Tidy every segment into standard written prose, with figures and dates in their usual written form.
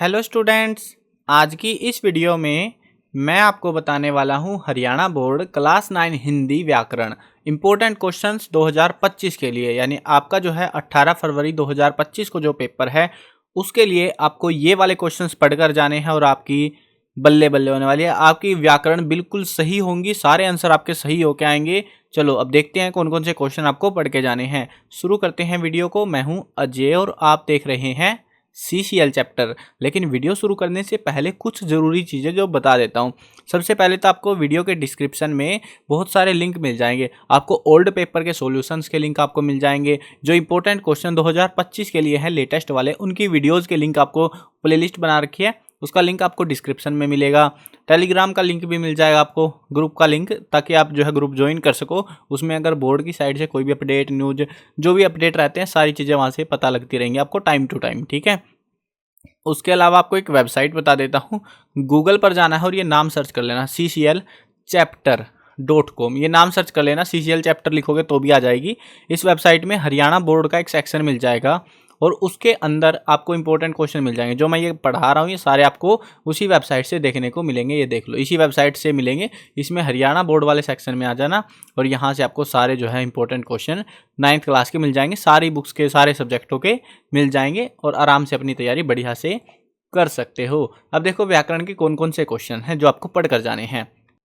Hello students, आज की इस वीडियो में मैं आपको बताने वाला हूं हरियाणा बोर्ड क्लास 9 हिंदी व्याकरण इम्पोर्टेंट क्वेश्चंस 2025 के लिए। यानी आपका जो है 18 फरवरी 2025 को जो पेपर है उसके लिए आपको ये वाले क्वेश्चंस पढ़कर जाने हैं और आपकी बल्ले बल्ले होने वाली है। आपकी व्याकरण बिल्कुल सही होंगी, सारे आंसर आपके सही होके आएंगे। चलो अब देखते हैं कौन कौन से क्वेश्चन आपको पढ़ के जाने हैं। शुरू करते हैं वीडियो को। मैं हूं अजय और आप देख रहे हैं CCL चैप्टर। लेकिन वीडियो शुरू करने से पहले कुछ ज़रूरी चीज़ें जो बता देता हूँ। सबसे पहले तो आपको वीडियो के डिस्क्रिप्शन में बहुत सारे लिंक मिल जाएंगे। आपको ओल्ड पेपर के सॉल्यूशंस के लिंक आपको मिल जाएंगे, जो इंपॉर्टेंट क्वेश्चन 2025 के लिए हैं लेटेस्ट वाले, उनकी वीडियोज़ के लिंक आपको प्लेलिस्ट बना रखी है, उसका लिंक आपको डिस्क्रिप्शन में मिलेगा। टेलीग्राम का लिंक भी मिल जाएगा आपको, ग्रुप का लिंक, ताकि आप जो है ग्रुप ज्वाइन कर सको। उसमें अगर बोर्ड की साइड से कोई भी अपडेट, न्यूज, जो भी अपडेट रहते हैं, सारी चीज़ें वहाँ से पता लगती रहेंगी आपको टाइम टू टाइम। ठीक है। उसके अलावा आपको एक वेबसाइट बता देता हूँ। गूगल पर जाना है और ये नाम सर्च कर लेना cclchapter.com। ये नाम सर्च कर लेना, CCL चैप्टर लिखोगे तो भी आ जाएगी। इस वेबसाइट में हरियाणा बोर्ड का एक सेक्शन मिल जाएगा और उसके अंदर आपको इंपॉर्टेंट क्वेश्चन मिल जाएंगे। जो मैं ये पढ़ा रहा हूँ ये सारे आपको उसी वेबसाइट से देखने को मिलेंगे। ये देख लो, इसी वेबसाइट से मिलेंगे। इसमें हरियाणा बोर्ड वाले सेक्शन में आ जाना और यहाँ से आपको सारे जो है इंपॉर्टेंट क्वेश्चन 9th क्लास के मिल जाएंगे, सारी बुक्स के सारे सब्जेक्टों के मिल जाएंगे और आराम से अपनी तैयारी बढ़िया से कर सकते हो। अब देखो व्याकरण के कौन कौन से क्वेश्चन हैं जो आपको पढ़ कर जाने हैं।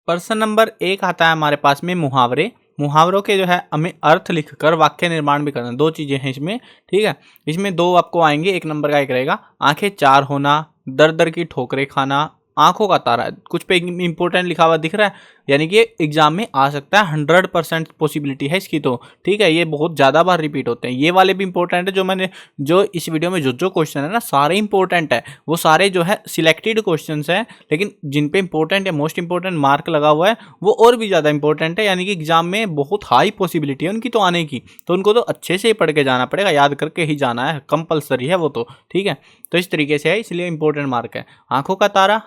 प्रश्न नंबर 1 आता है हमारे पास में मुहावरे। मुहावरों के जो है हमें अर्थ लिखकर वाक्य निर्माण भी करना। दो चीज़ें हैं इसमें, ठीक है। इसमें दो आपको आएंगे, एक नंबर का एक रहेगा आंखें चार होना, दर दर की ठोकरें खाना, आंखों का तारा। कुछ पे इंपॉर्टेंट लिखा हुआ दिख रहा है, यानी कि एग्जाम में आ सकता है, 100% पॉसिबिलिटी है इसकी तो, ठीक है। ये बहुत ज़्यादा बार रिपीट होते हैं। ये वाले भी इंपॉर्टेंट है, जो इस वीडियो में जो क्वेश्चन है ना, सारे इंपॉर्टेंट है। वो सारे जो है सिलेक्टेड क्वेश्चन हैं, लेकिन जिन पे इंपॉर्टेंट या मोस्ट इंपॉर्टेंट मार्क लगा हुआ है वो और भी ज़्यादा इंपॉर्टेंट है। यानी कि एग्जाम में बहुत हाई पॉसिबिलिटी है उनकी तो आने की, तो उनको तो अच्छे से ही पढ़ के जाना पड़ेगा, याद करके ही जाना है, कंपलसरी है वो तो, ठीक है। तो इस तरीके से है, इसलिए इंपॉर्टेंट मार्क है। आंखों का तारा,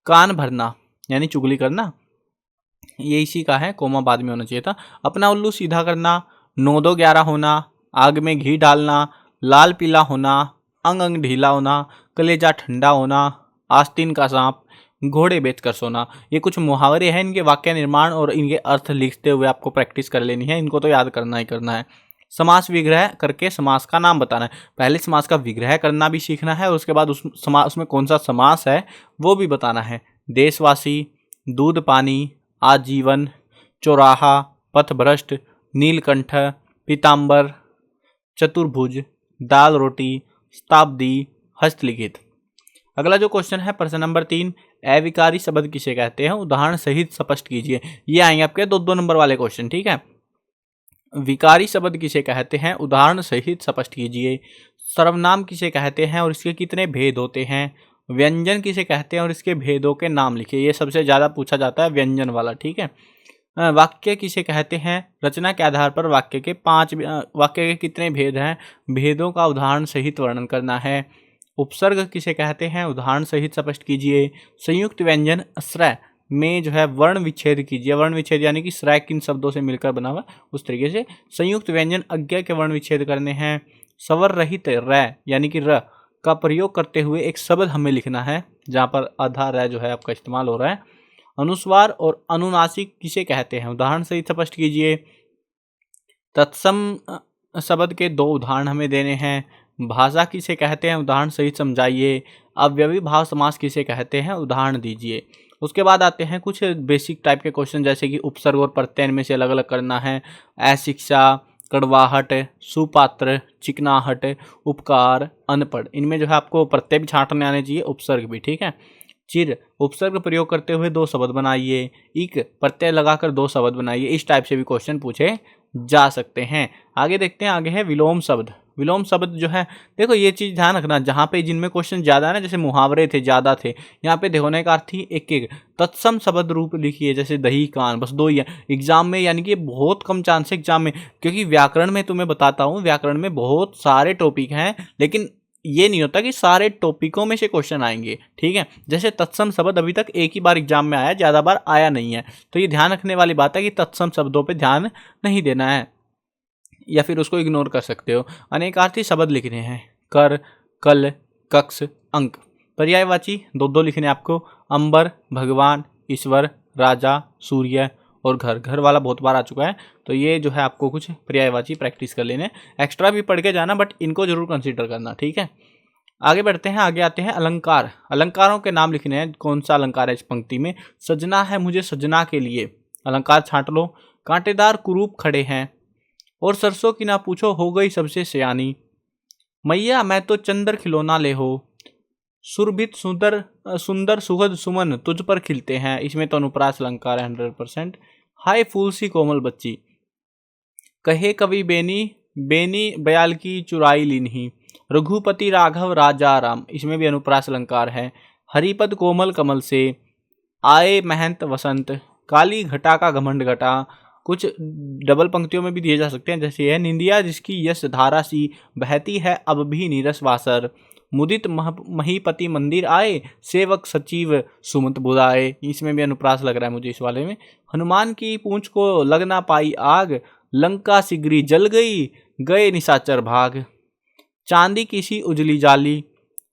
कान भरना यानी चुगली करना, ये इसी का है, कोमा बाद में होना चाहिए था। अपना उल्लू सीधा करना, 9 2 11 होना, आग में घी डालना, लाल पीला होना, अंग अंग ढीला होना, कलेजा ठंडा होना, आस्तीन का सांप, घोड़े बेचकर सोना। ये कुछ मुहावरे हैं, इनके वाक्य निर्माण और इनके अर्थ लिखते हुए आपको प्रैक्टिस कर लेनी है, इनको तो याद करना ही करना है। समास विग्रह करके समास का नाम बताना है। पहले समास का विग्रह करना भी सीखना है और उसके बाद उसमें कौन सा समास है वो भी बताना है। देशवासी, दूध पानी, आजीवन, चौराहा, पथभ्रष्ट, नीलकंठ, पीताम्बर, चतुर्भुज, दाल रोटी, शताब्दी, हस्तलिखित। अगला जो क्वेश्चन है प्रश्न नंबर 3, अविकारी शब्द किसे कहते हैं, उदाहरण सहित स्पष्ट कीजिए। ये आएंगे आपके 2 नंबर वाले क्वेश्चन, ठीक है। विकारी शब्द किसे कहते हैं, उदाहरण सहित स्पष्ट कीजिए। सर्वनाम किसे कहते हैं और इसके कितने भेद होते हैं। व्यंजन किसे कहते हैं और इसके भेदों के नाम लिखिए। ये सबसे ज़्यादा पूछा जाता है व्यंजन वाला, ठीक है। वाक्य किसे कहते हैं, रचना के आधार पर वाक्य के कितने भेद हैं, भेदों का उदाहरण सहित वर्णन करना है। उपसर्ग किसे कहते हैं, उदाहरण सहित स्पष्ट कीजिए। संयुक्त व्यंजन श्रय में जो है वर्ण विच्छेद कीजिए। वर्ण विच्छेद यानी कि श्रय किन शब्दों से मिलकर बना हुआ, उस तरीके से संयुक्त व्यंजन अज्ञा के वर्ण विच्छेद करने हैं। स्वर रहित र यानी कि र का प्रयोग करते हुए एक शब्द हमें लिखना है जहाँ पर आधा र जो है आपका इस्तेमाल हो रहा है। अनुस्वार और अनुनासिक किसे कहते हैं, उदाहरण सहित स्पष्ट कीजिए। तत्सम शब्द के 2 उदाहरण हमें देने हैं। भाषा किसे कहते हैं, उदाहरण सहित समझाइए। अव्ययी भाव समास किसे कहते हैं, उदाहरण दीजिए। उसके बाद आते हैं कुछ बेसिक टाइप के क्वेश्चन, जैसे कि उपसर्ग और प्रत्यय में से अलग अलग करना है। अशिक्षा, कड़वाहट, सुपात्र, चिकनाहट, उपकार, अनपढ़। इनमें जो है आपको प्रत्यय भी छांटने आने चाहिए, उपसर्ग भी, ठीक है। चिर, उपसर्ग प्रयोग करते हुए 2 शब्द बनाइए। इक, प्रत्यय लगाकर 2 शब्द बनाइए। इस टाइप से भी क्वेश्चन पूछे जा सकते हैं। आगे देखते हैं, आगे है विलोम शब्द। विलोम शब्द जो है, देखो ये चीज़ ध्यान रखना, जहाँ पे जिनमें क्वेश्चन ज़्यादा है ना, जैसे मुहावरे थे ज़्यादा थे, यहाँ पे होने का अर्थ ही एक एक। तत्सम शब्द रूप लिखिए, जैसे दही कान, बस 2 ही है एग्जाम में, यानी कि बहुत कम चांस है एग्जाम में, क्योंकि व्याकरण में तुम्हें बताता हूँ, व्याकरण में बहुत सारे टॉपिक हैं, लेकिन ये नहीं होता कि सारे टॉपिकों में से क्वेश्चन आएंगे, ठीक है। जैसे तत्सम शब्द अभी तक एक ही बार एग्जाम में आया, ज़्यादा बार आया नहीं है, तो ये ध्यान रखने वाली बात है कि तत्सम शब्दों पे ध्यान नहीं देना है या फिर उसको इग्नोर कर सकते हो। अनेकार्थी शब्द लिखने हैं। कर, कल, कक्ष, अंक। पर्यायवाची दो दो लिखने आपको, अंबर, भगवान, ईश्वर, राजा, सूर्य और घर। घर वाला बहुत बार आ चुका है, तो ये जो है आपको कुछ पर्यायवाची प्रैक्टिस कर लेने, एक्स्ट्रा भी पढ़ के जाना बट इनको जरूर कंसीडर करना, ठीक है। आगे बढ़ते हैं, आगे आते हैं अलंकार। अलंकारों के नाम लिखने हैं, कौन सा अलंकार है इस पंक्ति में। सजना है मुझे सजना के लिए, अलंकार छांट लो। कांटेदार कुरूप खड़े हैं, और सरसों की ना पूछो हो गई सबसे सयानी। मैया मैं तो चंदर खिलौना ले हो, सुरभित सुंदर सुंदर सुगध सुमन तुझ पर खिलते हैं, इसमें तो अनुप्रास अलंकार है 100%। हाय फूल सी कोमल बच्ची, कहे कवि बेनी बेनी बयाल की चुराई लीन्ही, रघुपति राघव राजा राम, इसमें भी अनुप्रास अलंकार है। हरिपद कोमल कमल से, आए महंत वसंत, काली घटा का घमंड घटा, कुछ डबल पंक्तियों में भी दिए जा सकते हैं, जैसे है निंदिया जिसकी यश धारा सी, बहती है अब भी नीरस वासर, मुदित महीपति मंदिर आए, सेवक सचिव सुमंत बुलाए, इसमें भी अनुप्रास लग रहा है मुझे इस वाले में। हनुमान की पूंछ को लग ना पाई आग, लंका सिगरी जल गई, गए निशाचर भाग, चांदी की सी उजली जाली,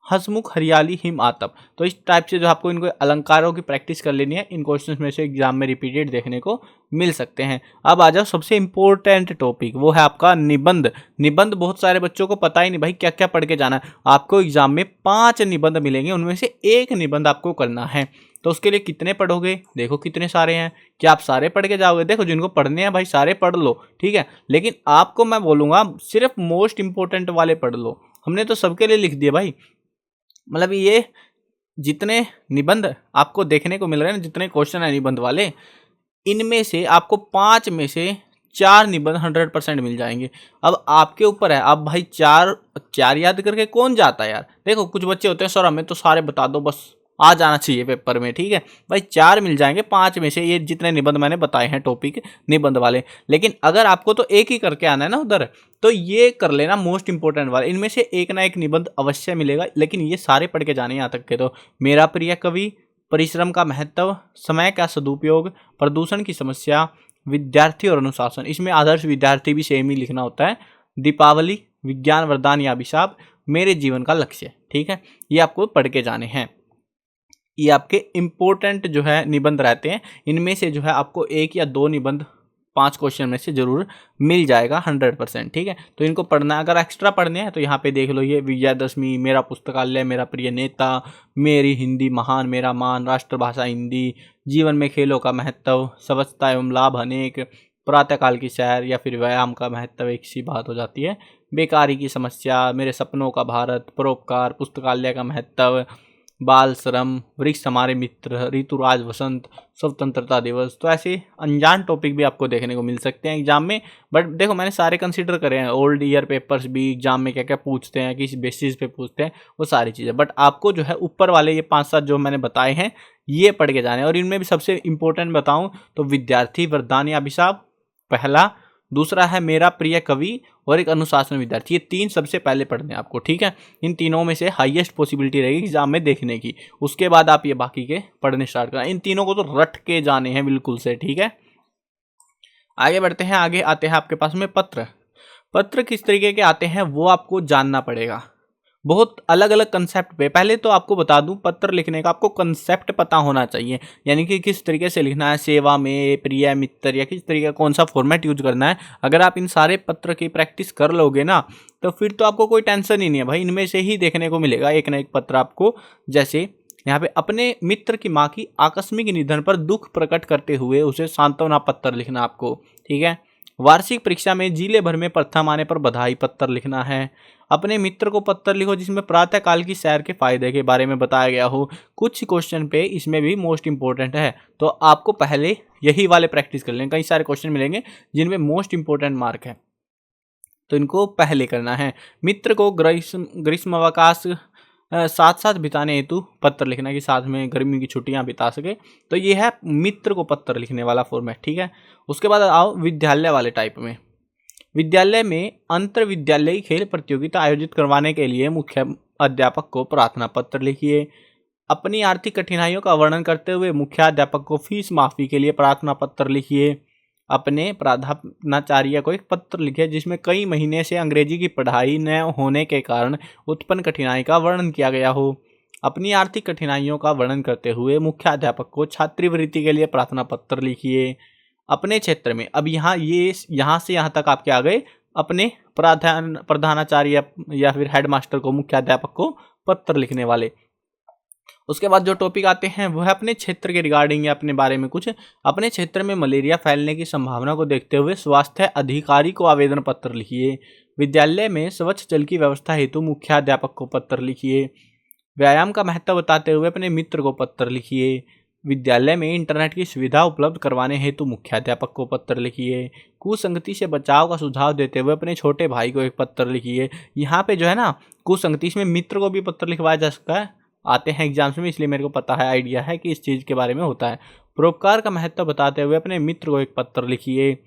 हसमुख हरियाली हिम आतप। तो इस टाइप से जो आपको इनको अलंकारों की प्रैक्टिस कर लेनी है, इन क्वेश्चंस में से एग्जाम में रिपीटेड देखने को मिल सकते हैं। अब आ जाओ सबसे इंपॉर्टेंट टॉपिक, वो है आपका निबंध। निबंध बहुत सारे बच्चों को पता ही नहीं भाई क्या क्या पढ़ के जाना है। आपको एग्जाम में 5 निबंध मिलेंगे, उनमें से एक निबंध आपको करना है। तो उसके लिए कितने पढ़ोगे, देखो कितने सारे हैं, क्या आप सारे पढ़ के जाओगे। देखो जिनको पढ़ने हैं भाई सारे पढ़ लो, ठीक है, लेकिन आपको मैं बोलूँगा सिर्फ मोस्ट इंपॉर्टेंट वाले पढ़ लो। हमने तो सबके लिए लिख दिया भाई, मतलब ये जितने निबंध आपको देखने को मिल रहे हैं ना, जितने क्वेश्चन है निबंध वाले, इनमें से आपको 5 में से 4 निबंध 100% मिल जाएंगे। अब आपके ऊपर है, आप भाई चार याद करके कौन जाता है यार। देखो कुछ बच्चे होते हैं सर हमें तो सारे बता दो बस आ जाना चाहिए पेपर में, ठीक है भाई 4 मिल जाएंगे 5 में से, ये जितने निबंध मैंने बताए हैं टॉपिक निबंध वाले। लेकिन अगर आपको तो एक ही करके आना है ना उधर, तो ये कर लेना मोस्ट इंपोर्टेंट वाले, इनमें से एक ना एक निबंध अवश्य मिलेगा, लेकिन ये सारे पढ़ के जाने यहाँ तक के। तो मेरा प्रिय कवि, परिश्रम का महत्व, समय का सदुपयोग, प्रदूषण की समस्या, विद्यार्थी और अनुशासन, इसमें आदर्श विद्यार्थी भी सेम ही लिखना होता है, दीपावली, विज्ञान वरदान या अभिशाप, मेरे जीवन का लक्ष्य, ठीक है, ये आपको पढ़ के जाने हैं। ये आपके इम्पोर्टेंट जो है निबंध रहते हैं, इनमें से जो है आपको 1 या 2 निबंध 5 क्वेश्चन में से जरूर मिल जाएगा 100%, ठीक है। तो इनको पढ़ना, अगर एक्स्ट्रा पढ़ने हैं तो यहाँ पे देख लो, ये विजयादशमी, मेरा पुस्तकालय, मेरा प्रिय नेता, मेरी हिंदी महान, मेरा मान, राष्ट्रभाषा हिंदी, जीवन में खेलों का महत्व, स्वच्छता एवं लाभ अनेक, प्रातःकाल की सैर या फिर व्यायाम का महत्व, एक सी बात हो जाती है, बेकारी की समस्या, मेरे सपनों का भारत, परोपकार, पुस्तकालय का महत्व, बाल श्रम, वृक्ष हमारे मित्र, ऋतुराज वसंत, स्वतंत्रता दिवस। तो ऐसे अनजान टॉपिक भी आपको देखने को मिल सकते हैं एग्जाम में, बट देखो मैंने सारे कंसीडर करे हैं, ओल्ड ईयर पेपर्स भी एग्जाम में क्या क्या पूछते हैं, किस बेसिस पे पूछते हैं, वो सारी चीज़ें। बट आपको जो है ऊपर वाले ये 5-7 जो मैंने बताए हैं ये पढ़ के जाने, और इनमें भी सबसे इंपॉर्टेंट बताऊँ तो विद्यार्थी वरदान या अभिशाप पहला, दूसरा है मेरा प्रिय कवि, और एक अनुशासन विद्यार्थी, ये 3 सबसे पहले पढ़ने हैं आपको, ठीक है। इन तीनों में से हाईएस्ट पॉसिबिलिटी रहेगी एग्जाम में देखने की, उसके बाद आप ये बाकी के पढ़ने स्टार्ट करें। इन तीनों को तो रट के जाने हैं बिल्कुल से, ठीक है। आगे बढ़ते हैं, आगे आते हैं आपके पास में पत्र। पत्र किस तरीके के आते हैं वो आपको जानना पड़ेगा, बहुत अलग अलग कंसेप्ट पे। पहले तो आपको बता दूं, पत्र लिखने का आपको कंसेप्ट पता होना चाहिए, यानी कि किस तरीके से लिखना है, सेवा में, प्रिय मित्र, या किस तरीके कौन सा फॉर्मेट यूज करना है। अगर आप इन सारे पत्र की प्रैक्टिस कर लोगे ना, तो फिर तो आपको कोई टेंशन ही नहीं है भाई, इनमें से ही देखने को मिलेगा एक ना एक पत्र आपको। जैसे यहाँ पे अपने मित्र की माँ की आकस्मिक निधन पर दुख प्रकट करते हुए उसे सांत्वना पत्र लिखना आपको, ठीक है। वार्षिक परीक्षा में जिले भर में प्रथम आने पर बधाई पत्र लिखना है। अपने मित्र को पत्र लिखो जिसमें प्रातःकाल की सैर के फायदे के बारे में बताया गया हो। कुछ क्वेश्चन पे इसमें भी मोस्ट इंपॉर्टेंट है, तो आपको पहले यही वाले प्रैक्टिस कर लें। कई सारे क्वेश्चन मिलेंगे जिनमें मोस्ट इंपॉर्टेंट मार्क है, तो इनको पहले करना है। मित्र को ग्रीष्मावकाश साथ साथ बिताने हेतु पत्र लिखना, कि साथ में गर्मी की छुट्टियां बिता सके। तो ये है मित्र को पत्र लिखने वाला फॉर्मेट, ठीक है। उसके बाद आओ विद्यालय वाले टाइप में। विद्यालय में अंतर विद्यालयी खेल प्रतियोगिता आयोजित करवाने के लिए मुख्य अध्यापक को प्रार्थना पत्र लिखिए। अपनी आर्थिक कठिनाइयों का वर्णन करते हुए मुख्याध्यापक को फीस माफी के लिए प्रार्थना पत्र लिखिए। अपने प्राध्यापनाचार्य को एक पत्र लिखे जिसमें कई महीने से अंग्रेजी की पढ़ाई न होने के कारण उत्पन्न कठिनाई का वर्णन किया गया हो। अपनी आर्थिक कठिनाइयों का वर्णन करते हुए मुख्याध्यापक को छात्रवृत्ति के लिए प्रार्थना पत्र लिखिए। अपने क्षेत्र में, अब यहाँ से यहाँ तक आपके आ गए अपने प्रधानाचार्य या फिर हेडमास्टर को, मुख्याध्यापक को पत्र लिखने वाले। उसके बाद जो टॉपिक आते हैं वो है अपने क्षेत्र के रिगार्डिंग या अपने बारे में कुछ। अपने क्षेत्र में मलेरिया फैलने की संभावना को देखते हुए स्वास्थ्य अधिकारी को आवेदन पत्र लिखिए। विद्यालय में स्वच्छ जल की व्यवस्था हेतु मुख्याध्यापक को पत्र लिखिए। व्यायाम का महत्व बताते हुए अपने मित्र को पत्र लिखिए। विद्यालय में इंटरनेट की सुविधा उपलब्ध करवाने हेतु मुख्याध्यापक को पत्र लिखिए। कुसंगति से बचाव का सुझाव देते हुए अपने छोटे भाई को एक पत्र लिखिए। यहाँ पे जो है ना कुसंगति, इसमें मित्र को भी पत्र लिखवाया जा सकता है, आते हैं एग्जाम्स में, इसलिए मेरे को पता है, आइडिया है कि इस चीज़ के बारे में होता है। परोपकार का महत्व बताते हुए अपने मित्र को एक पत्र लिखिए।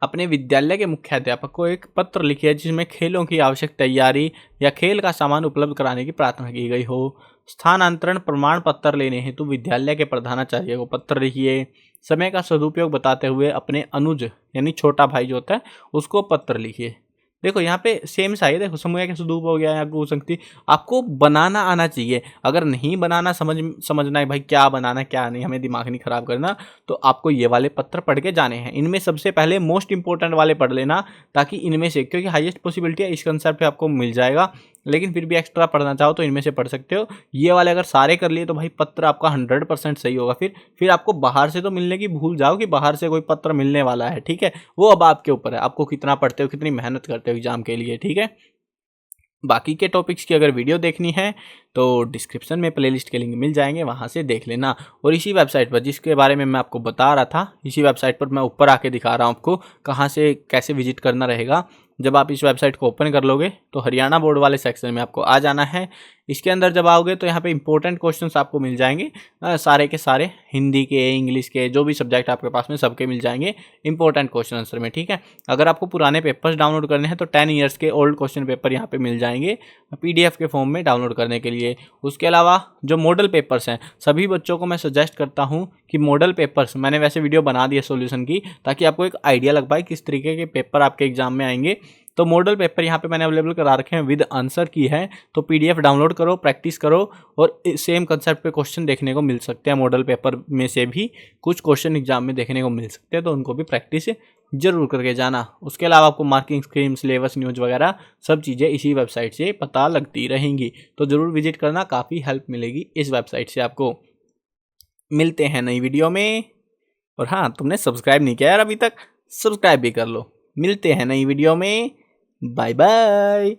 अपने विद्यालय के मुख्याध्यापक को एक पत्र लिखिए जिसमें खेलों की आवश्यक तैयारी या खेल का सामान उपलब्ध कराने की प्रार्थना की गई हो। स्थानांतरण प्रमाण पत्र लेने हेतु विद्यालय के प्रधानाचार्य को पत्र लिखिए। समय का सदुपयोग बताते हुए अपने अनुज यानी छोटा भाई जो होता है उसको पत्र लिखिए। देखो यहाँ पे सेम सा है, देखो समूह के सदुप हो गया या कुसंगति, आपको बनाना आना चाहिए। अगर नहीं बनाना समझना है भाई क्या बनाना क्या नहीं, हमें दिमाग नहीं खराब करना, तो आपको ये वाले पत्र पढ़ के जाने हैं। इनमें सबसे पहले मोस्ट इंपॉर्टेंट वाले पढ़ लेना, ताकि इनमें से, क्योंकि हाईएस्ट पॉसिबिलिटी है इस कंसेप्ट पे आपको मिल जाएगा, लेकिन फिर भी एक्स्ट्रा पढ़ना चाहो तो इनमें से पढ़ सकते हो। ये वाले अगर सारे कर लिए तो भाई पत्र आपका 100% सही होगा। फिर आपको बाहर से तो मिलने की भूल जाओ कि बाहर से कोई पत्र मिलने वाला है, ठीक है, वो अब आपके ऊपर है, आपको कितना पढ़ते हो, कितनी मेहनत करते हो एग्जाम के लिए, ठीक है। बाकी के टॉपिक्स की अगर वीडियो देखनी है तो डिस्क्रिप्शन में प्लेलिस्ट के लिंक मिल जाएंगे, वहाँ से देख लेना। और इसी वेबसाइट पर जिसके बारे में मैं आपको बता रहा था, इसी वेबसाइट पर मैं ऊपर आके दिखा रहा हूँ आपको कहाँ से कैसे विजिट करना रहेगा। जब आप इस वेबसाइट को ओपन कर लोगे तो हरियाणा बोर्ड वाले सेक्शन में आपको आ जाना है। इसके अंदर जब आओगे तो यहाँ पे इंपॉर्टेंट क्वेश्चंस आपको मिल जाएंगे, सारे के सारे, हिंदी के, इंग्लिश के, जो भी सब्जेक्ट आपके पास में सबके मिल जाएंगे इंपॉर्टेंट क्वेश्चन आंसर में, ठीक है। अगर आपको पुराने पेपर्स डाउनलोड करने हैं तो 10 ईयर्स के ओल्ड क्वेश्चन पेपर यहाँ पे मिल जाएंगे PDF के फॉर्म में डाउनलोड करने के लिए। उसके अलावा जो मॉडल पेपर्स हैं, सभी बच्चों को मैं सजेस्ट करता हूँ कि मॉडल पेपर्स, मैंने वैसे वीडियो बना दी है सॉल्यूशन की, ताकि आपको एक आइडिया लग पाए किस तरीके के पेपर आपके एग्जाम में आएंगे। तो मॉडल पेपर यहाँ पे मैंने अवेलेबल करा रखे हैं विद आंसर की है, तो PDF डाउनलोड करो, प्रैक्टिस करो, और सेम कंसेप्ट पे क्वेश्चन देखने को मिल सकते हैं। मॉडल पेपर में से भी कुछ क्वेश्चन एग्जाम में देखने को मिल सकते हैं, तो उनको भी प्रैक्टिस जरूर करके जाना। उसके अलावा आपको मार्किंग स्कीम, सिलेबस, न्यूज़ वगैरह सब चीज़ें इसी वेबसाइट से पता लगती रहेंगी, तो ज़रूर विजिट करना, काफ़ी हेल्प मिलेगी इस वेबसाइट से आपको। मिलते हैं नई वीडियो में, और हाँ, तुमने सब्सक्राइब नहीं किया यार अभी तक, सब्सक्राइब भी कर लो। मिलते हैं नई वीडियो में, बाय बाय।